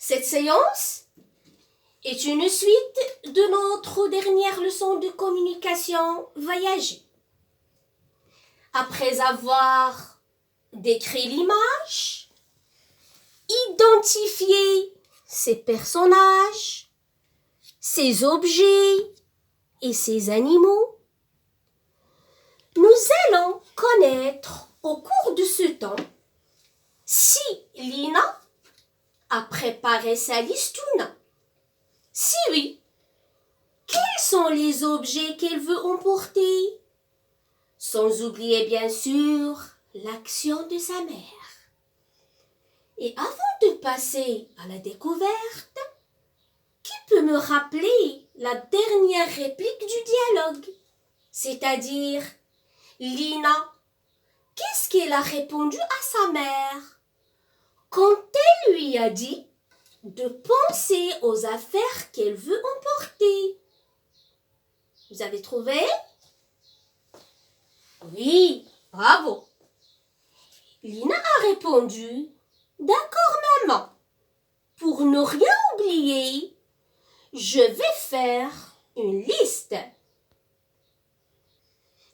Cette séance est une suite de notre dernière leçon de communication voyager. Après avoir décrit l'image, identifié ses personnages, ses objets et ses animaux, nous allons connaître au cours de ce temps si Lina a préparé sa liste ou non. Si oui, quels sont les objets qu'elle veut emporter? Sans oublier bien sûr l'action de sa mère. Et avant de passer à la découverte, qui peut me rappeler la dernière réplique du dialogue? C'est-à-dire, Lina, qu'est-ce qu'elle a répondu à sa mère quand elle lui a dit de penser aux affaires qu'elle veut emporter? Vous avez trouvé? Oui, bravo. Lina a répondu, d'accord maman, pour ne rien oublier, je vais faire une liste.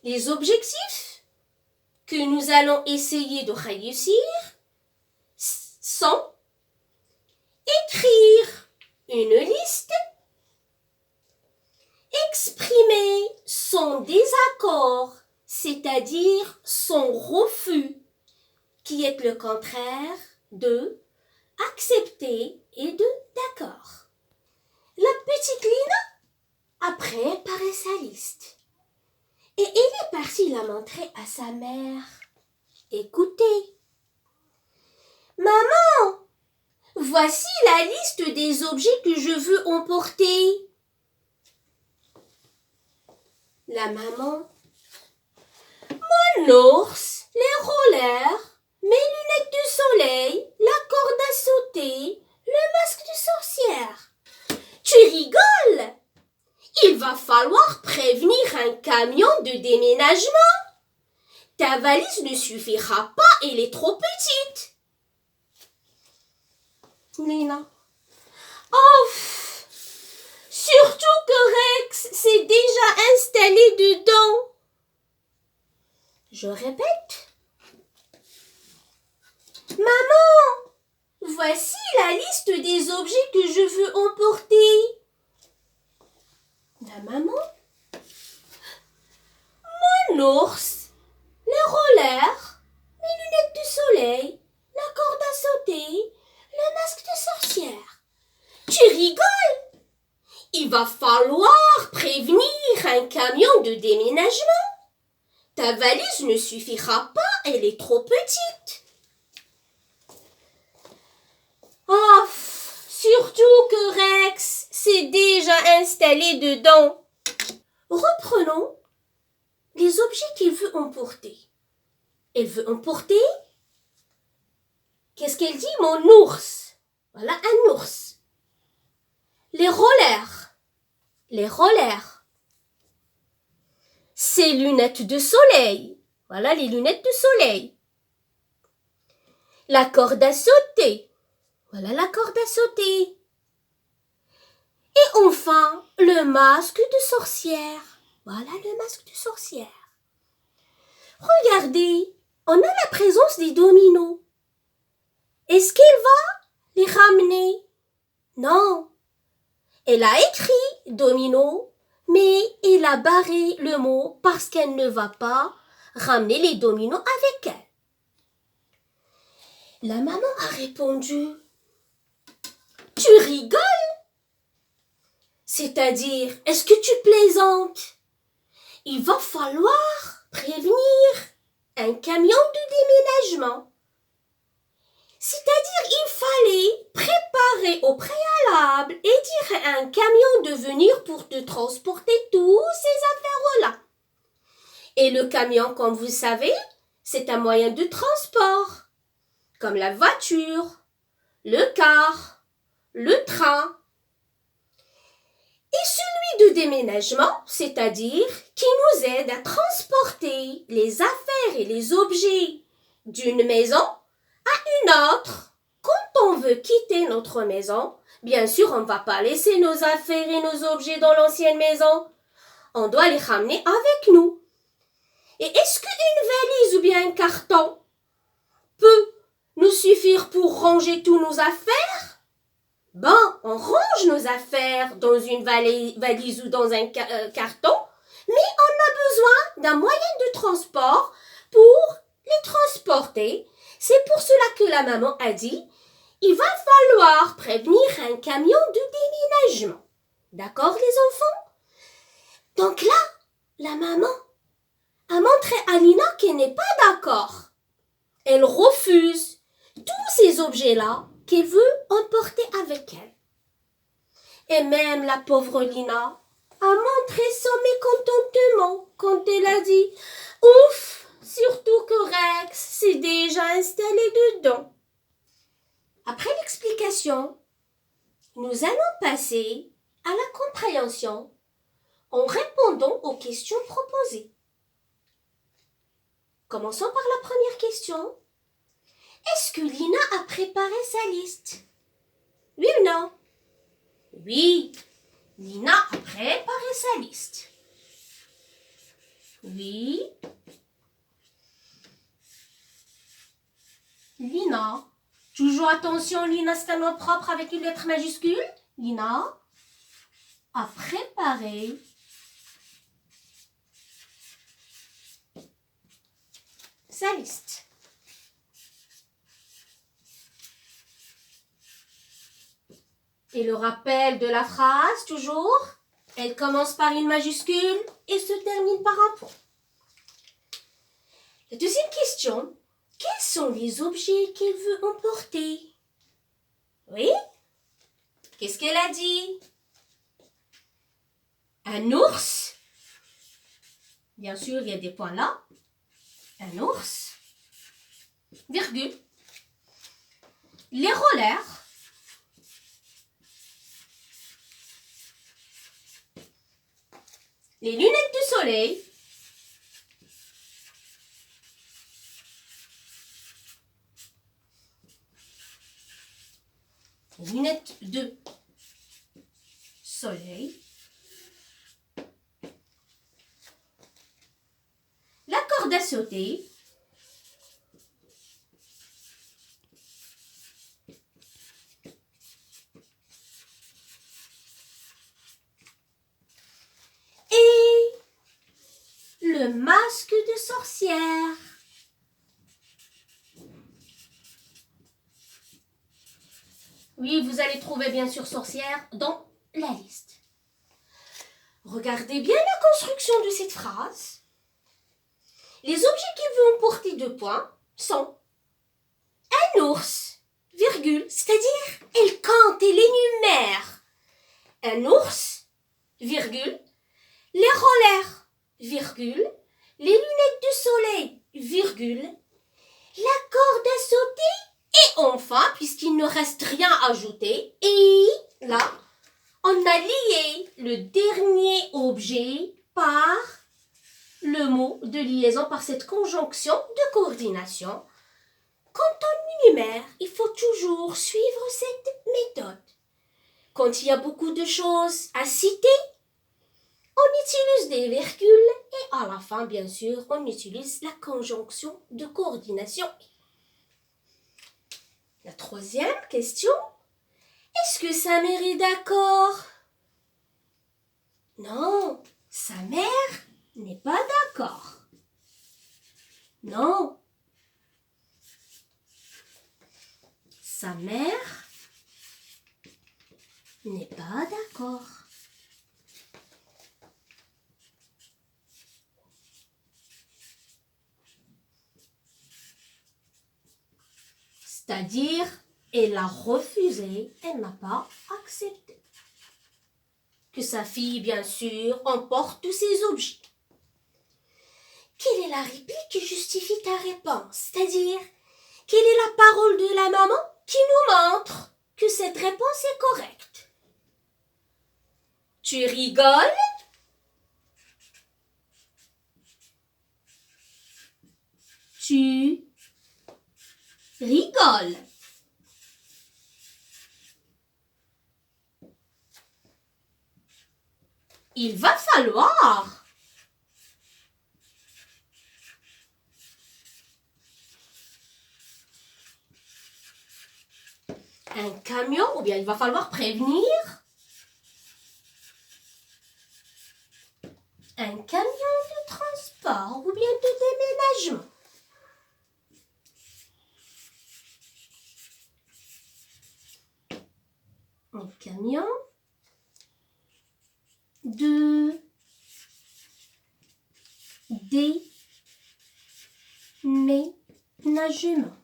Les objectifs que nous allons essayer de réussir sont écrire une liste, exprimer son désaccord, c'est-à-dire son refus, qui est le contraire de accepter et de d'accord. La petite Lina a préparé sa liste et elle est partie la montrer à sa mère. Écoutez, maman, voici la liste des objets que je veux emporter. La maman, mon ours, les rollers, mes lunettes de soleil, la corde à sauter, le masque de sorcière. Tu rigoles? Il va falloir prévenir un camion de déménagement. Ta valise ne suffira pas, elle est trop petite. Lina. Oh, surtout que Rex s'est déjà installé dedans. Je répète. Maman, voici la liste des objets que je veux emporter. La maman. Mon ours, les rollers, mes lunettes de soleil, la corde à sauter, le masque de sorcière. Tu rigoles? Il va falloir prévenir un camion de déménagement. Ta valise ne suffira pas, elle est trop petite. Oh, surtout que Rex s'est déjà installé dedans. Reprenons les objets qu'elle veut emporter. Elle veut emporter, qu'est-ce qu'elle dit? Mon ours. Voilà un ours. Les rollers. Les rollers. Ses lunettes de soleil. Voilà les lunettes de soleil. La corde à sauter. Voilà la corde à sauter. Et enfin, le masque de sorcière. Voilà le masque de sorcière. Regardez, on a la présence des dominos. Est-ce qu'elle va les ramener? Non. Elle a écrit domino, mais elle a barré le mot parce qu'elle ne va pas ramener les dominos avec elle. La maman a répondu, tu rigoles? C'est-à-dire, est-ce que tu plaisantes? Il va falloir prévenir un camion de déménagement. C'est-à-dire, il fallait préparer au préalable et dire à un camion de venir pour te transporter tous ces affaires-là. Et le camion, comme vous savez, c'est un moyen de transport, comme la voiture, le car, le train. Et celui de déménagement, c'est-à-dire qui nous aide à transporter les affaires et les objets d'une maison à une autre, quand on veut quitter notre maison, bien sûr, on ne va pas laisser nos affaires et nos objets dans l'ancienne maison. On doit les ramener avec nous. Et est-ce qu'une valise ou bien un carton peut nous suffire pour ranger tous nos affaires? Bon, on range nos affaires dans une valise ou dans un carton, mais on a besoin d'un moyen de transport pour les transporter. C'est pour cela que la maman a dit, il va falloir prévenir un camion de déménagement. D'accord, les enfants? Donc là, la maman a montré à Lina qu'elle n'est pas d'accord. Elle refuse tous ces objets-là qu'elle veut emporter avec elle. Et même la pauvre Lina a montré son mécontentement quand elle a dit « Ouf, surtout que Rex s'est déjà installé dedans. » Après l'explication, nous allons passer à la compréhension en répondant aux questions proposées. Commençons par la première question. Est-ce que Lina a préparé sa liste? Oui ou non? Oui, Lina a préparé sa liste. Oui. Lina, toujours attention, Lina, c'est un nom propre avec une lettre majuscule. Lina a préparé sa liste. Et le rappel de la phrase, toujours, elle commence par une majuscule et se termine par un point. La deuxième question, quels sont les objets qu'elle veut emporter? Oui? Qu'est-ce qu'elle a dit? Un ours. Bien sûr, il y a des points là. Un ours. Virgule. Les rollers. Les lunettes de soleil. Les lunettes de soleil. La corde à sauter. Et le masque de sorcière. Oui, vous allez trouver bien sûr sorcière dans la liste. Regardez bien la construction de cette phrase. Les objets qu'il veut emporter 2 points sont un ours, virgule, c'est-à-dire elle compte, elle énumère. Un ours, virgule, les rollers, virgule, les lunettes de soleil, virgule, la corde à sauter et enfin, puisqu'il ne reste rien à ajouter, et là, on a lié le dernier objet par le mot de liaison, par cette conjonction de coordination. Quand on énumère, il faut toujours suivre cette méthode. Quand il y a beaucoup de choses à citer, on utilise des virgules et à la fin, bien sûr, on utilise la conjonction de coordination. La troisième question, est-ce que sa mère est d'accord? Non, sa mère n'est pas d'accord. Non. Sa mère n'est pas d'accord. C'est-à-dire, elle a refusé, elle n'a pas accepté. Que sa fille, bien sûr, emporte tous ses objets. Quelle est la réplique qui justifie ta réponse? C'est-à-dire, quelle est la parole de la maman qui nous montre que cette réponse est correcte? Tu rigoles? Tu rigoles. Il va falloir un camion, ou bien il va falloir prévenir un camion de transport ou bien de déménagement. Un camion de déménagement.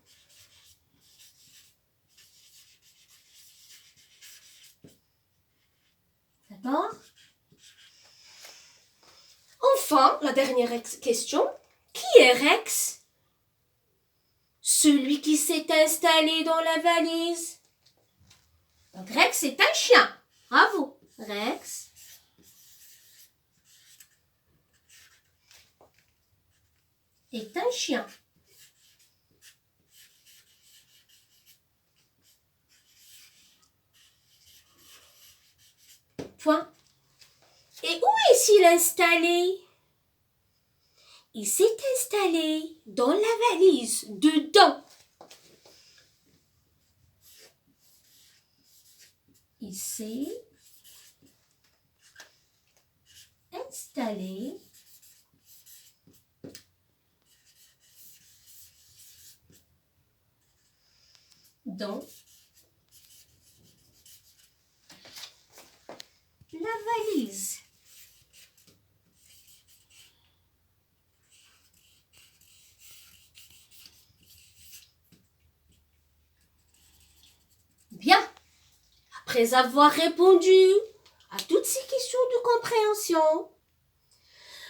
D'accord? Enfin, la dernière question. Qui est Rex? Celui qui s'est installé dans la valise. Donc Rex est un chien. Bravo. Rex est un chien. Point. Et où est-il installé? Il s'est installé dans la valise, dedans. Il s'est installé dans la valise. Bien. Après avoir répondu à toutes ces questions de compréhension,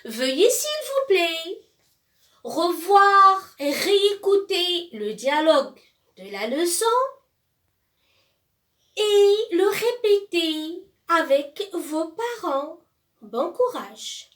veuillez s'il vous plaît revoir et réécouter le dialogue de la leçon et le répéter avec vos parents. Bon courage!